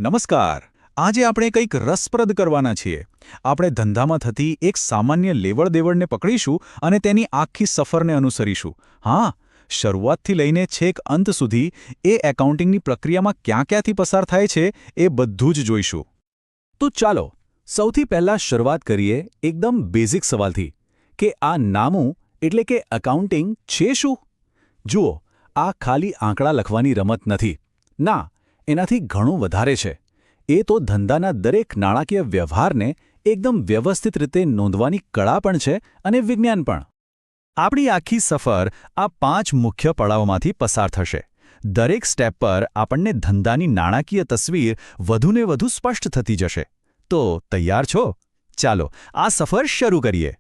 નમસ્કાર. આજે આપણે કંઈક રસપ્રદ કરવાના છીએ. આપણે ધંધામાં થતી એક સામાન્ય લેવડદેવડને પકડીશું અને તેની આખી સફરને અનુસરીશું. હા, શરૂઆતથી લઈને છેક અંત સુધી એ એકાઉન્ટિંગની પ્રક્રિયામાં ક્યાંથી પસાર થાય છે એ બધું જ જોઈશું. તો ચાલો સૌથી પહેલાં શરૂઆત કરીએ એકદમ બેઝિક સવાલથી કે આ નામું એટલે કે એકાઉન્ટિંગ છે શું? જુઓ, આ ખાલી આંકડા લખવાની રમત નથી. ના, એનાથી ઘણું વધારે છે. એ તો ધંધાના દરેક નાણાકીય વ્યવહારને એકદમ વ્યવસ્થિત રીતે નોંધવાની કળા પણ છે અને વિજ્ઞાન પણ. આપણી આખી સફર આ 5 મુખ્ય પડાવમાંથી પસાર થશે. દરેક સ્ટેપ પર આપણને ધંધાની નાણાકીય તસવીર વધુને વધુ સ્પષ્ટ થતી જશે. તો તૈયાર છો? ચાલો આ સફર શરૂ કરીએ.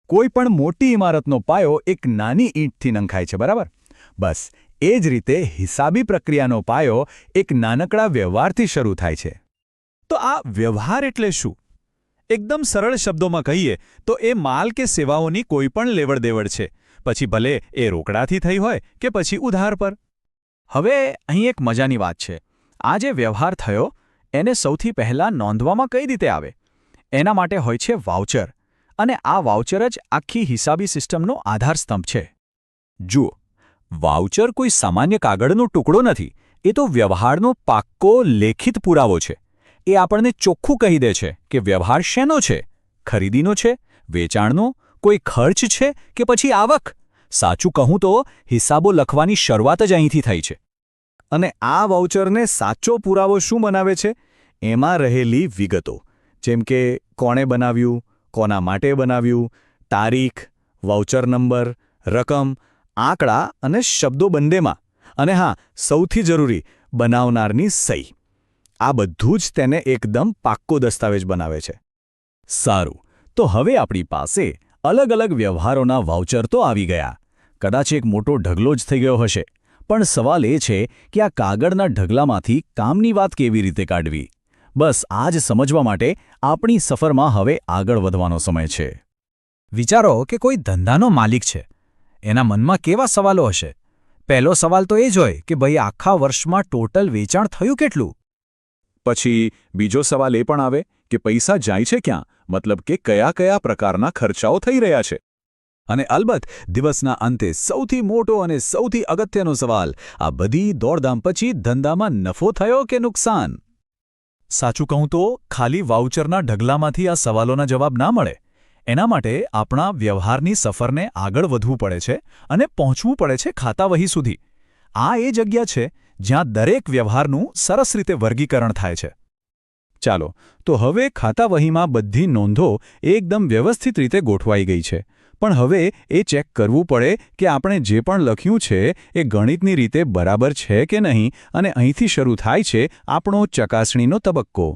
કોઈ પણ મોટી ઇમારતનો પાયો એક નાની ઈંટથી નંખાય છે, બરાબર? બસ એ જ રીતે હિસાબી પ્રક્રિયાનો પાયો એક નાનકડા વ્યવહારથી શરૂ થાય છે. તો આ વ્યવહાર એટલે શું? એકદમ સરળ શબ્દોમાં કહીએ તો એ માલ કે સેવાઓની કોઈ પણ લેવડદેવડ છે, પછી ભલે એ રોકડાથી થઈ હોય કે પછી ઉધાર પર. હવે અહીં એક મજાની વાત છે. આ જે વ્યવહાર થયો એને સૌથી પહેલાં નોંધવામાં કઈ રીતે આવે? એના માટે હોય છે વાઉચર, અને આ વાઉચર જ આખી હિસાબી સિસ્ટમનો આધારસ્તંભ છે. જુઓ, વાઉચર કોઈ સામાન્ય કાગળનો ટુકડો નથી. એ તો વ્યવહારનો પાક્કો લેખિત પુરાવો છે. એ આપણને ચોખ્ખું કહી દે છે કે વ્યવહાર શેનો છે. ખરીદીનો છે, વેચાણનો, કોઈ ખર્ચ છે કે પછી આવક. સાચું કહું તો હિસાબો લખવાની શરૂઆત જ અહીંથી થઈ છે. અને આ વાઉચરને સાચો પુરાવો શું બનાવે છે? એમાં રહેલી વિગતો, જેમ કે કોણે બનાવ્યું, કોના માટે બનાવ્યું, તારીખ, વાઉચર નંબર, રકમ, આંકડા અને શબ્દો બંનેમાં. અને હા, સૌથી જરૂરી, બનાવનારની સહી. આ બધું જ તેને એકદમ પાક્કો દસ્તાવેજ બનાવે છે. સારું, તો હવે આપણી પાસે અલગ અલગ વ્યવહારોના વાઉચર તો આવી ગયા. કદાચ એક મોટો ઢગલો જ થઈ ગયો હશે. પણ સવાલ એ છે કે આ કાગળના ઢગલામાંથી કામની વાત કેવી રીતે કાઢવી? બસ આ જ સમજવા માટે આપણી સફરમાં હવે આગળ વધવાનો સમય છે. વિચારો કે કોઈ ધંધાનો માલિક છે. એના મનમાં કેવા સવાલો હશે? પહેલો સવાલ તો એ જ હોય કે ભાઈ આખા વર્ષમાં ટોટલ વેચાણ થયું કેટલું? પછી બીજો સવાલ એ પણ આવે કે પૈસા જાય છે ક્યાં? મતલબ કે કયા કયા પ્રકારના ખર્ચાઓ થઈ રહ્યા છે? અને અલબત્ત દિવસના અંતે સૌથી મોટો અને સૌથી અગત્યનો સવાલ, આ બધી દોડધામ પછી ધંધામાં નફો થયો કે નુકસાન? સાચું કહું તો ખાલી વાઉચરના ઢગલામાંથી આ સવાલોના જવાબ ના મળે. એના માટે આપણા વ્યવહારની સફરને આગળ વધવું પડે છે અને પહોંચવું પડે છે ખાતાવહી સુધી. આ એ જગ્યા છે જ્યાં દરેક વ્યવહારનું સરસ રીતે વર્ગીકરણ થાય છે. ચાલો, તો હવે ખાતાવહીમાં બધી નોંધો એકદમ વ્યવસ્થિત રીતે ગોઠવાઈ ગઈ છે. પણ હવે એ ચેક કરવું પડે કે આપણે જે પણ લખ્યું છે એ ગણિતની રીતે બરાબર છે કે નહીં, અને અહીંથી શરૂ થાય છે આપણો ચકાસણીનો તબક્કો.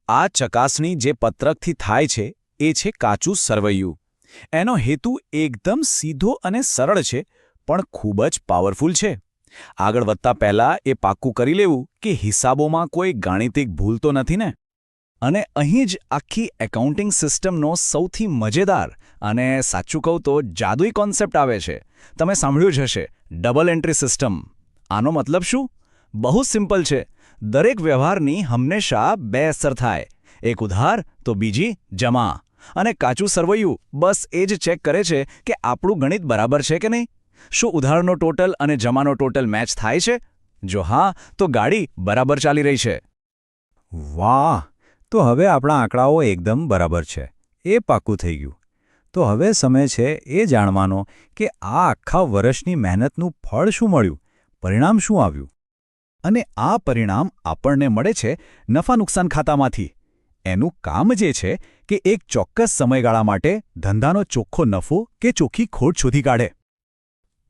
આ ચકાસણી જે પત્રકથી થાય છે એ છે કાચું સરવૈયું. એનો હેતુ એકદમ સીધો અને સરળ છે, પણ ખૂબ જ પાવરફુલ છે. આગળ વધતા પહેલાં એ પાક્કું કરી લેવું કે હિસાબોમાં કોઈ ગાણિતિક ભૂલ તો નથી ને. અને અહીં જ આખી એકાઉન્ટિંગ સિસ્ટમનો સૌથી મજેદાર અને સાચું કહું તો જાદુઈ કોન્સેપ્ટ આવે છે. તમે સાંભળ્યું જ હશે, ડબલ એન્ટ્રી સિસ્ટમ. આનો મતલબ શું? બહુ સિમ્પલ છે. દરેક વ્યવહારની હંમેશા 2 અસર થાય. એક ઉધાર તો બીજી જમા. અને કાચું સરવૈયું બસ એ જ ચેક કરે છે કે આપણું ગણિત બરાબર છે કે નહીં. શું ઉધારનો ટોટલ અને જમાનો ટોટલ મેચ થાય છે? જો હા, તો ગાડી બરાબર ચાલી રહી છે. વાહ! તો હવે આપણા આંકડાઓ એકદમ બરાબર છે. એ પાક્કું થઈ ગયું. તો હવે સમય છે એ જાણવાનો કે આ આખા વર્ષની મહેનતનું ફળ શું મળ્યું, પરિણામ શું આવ્યું. અને આ પરિણામ આપણને મળે છે નફા નુકસાન ખાતામાંથી. એનું કામ જે છે કે એક ચોક્કસ સમયગાળા માટે ધંધાનો ચોખ્ખો નફો કે ચોખ્ખી ખોટ શોધી કાઢે.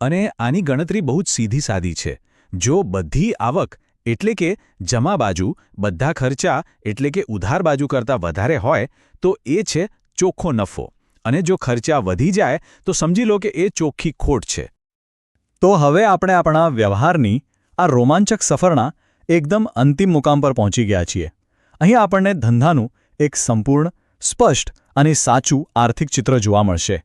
અને આની ગણતરી બહુ જ સીધી સાદી છે. જો બધી આવક એટલે કે જમા બાજુ, બધા ખર્ચા એટલે કે ઉધાર બાજુ કરતાં વધારે હોય તો એ છે ચોખ્ખો નફો. અને જો ખર્ચા વધી જાય તો સમજી લો કે એ ચોખ્ખી ખોટ છે. તો હવે આપણે આપણા વ્યવહારની આ રોમાંચક સફરના એકદમ અંતિમ મુકામ પર પહોંચી ગયા છીએ. અહીં આપણને ધંધાનું એક સંપૂર્ણ, સ્પષ્ટ અને સાચું આર્થિક ચિત્ર જોવા મળશે.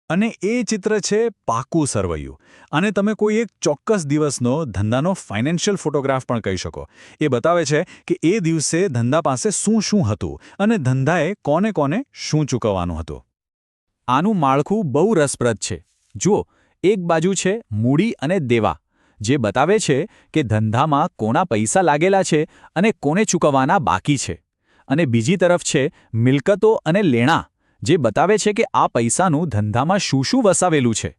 અને એ ચિત્ર છે પાકું સરવૈયું. અને તમે કોઈ એક ચોક્કસ દિવસનો ધંધાનો ફાઇનાન્શિયલ ફોટોગ્રાફ પણ કહી શકો. એ બતાવે છે કે એ દિવસે ધંધા પાસે શું હતું અને ધંધાએ કોને કોને શું ચૂકવવાનું હતું. આનું માળખું બહુ રસપ્રદ છે. જુઓ, એક બાજુ છે મૂડી અને દેવા, જે બતાવે છે કે ધંધામાં કોના પૈસા લાગેલા છે અને કોને ચૂકવવાના બાકી છે. અને બીજી તરફ છે મિલકતો અને લેણાં, જે બતાવે છે કે આ પૈસાનું ધંધામાં શું વસાવેલું છે.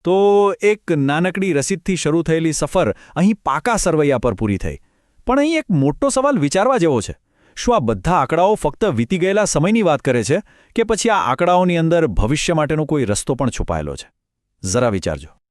તો એક નાનકડી રસીદથી શરૂ થયેલી સફર અહીં પાકા સરવૈયા પર પૂરી થઈ. પણ અહીં એક મોટો સવાલ વિચારવા જેવો છે. શું આ બધા આંકડાઓ ફક્ત વીતી ગયેલા સમયની વાત કરે છે કે પછી આ આંકડાઓની અંદર ભવિષ્ય માટેનો કોઈ રસ્તો પણ છુપાયેલો છે? જરા વિચારજો.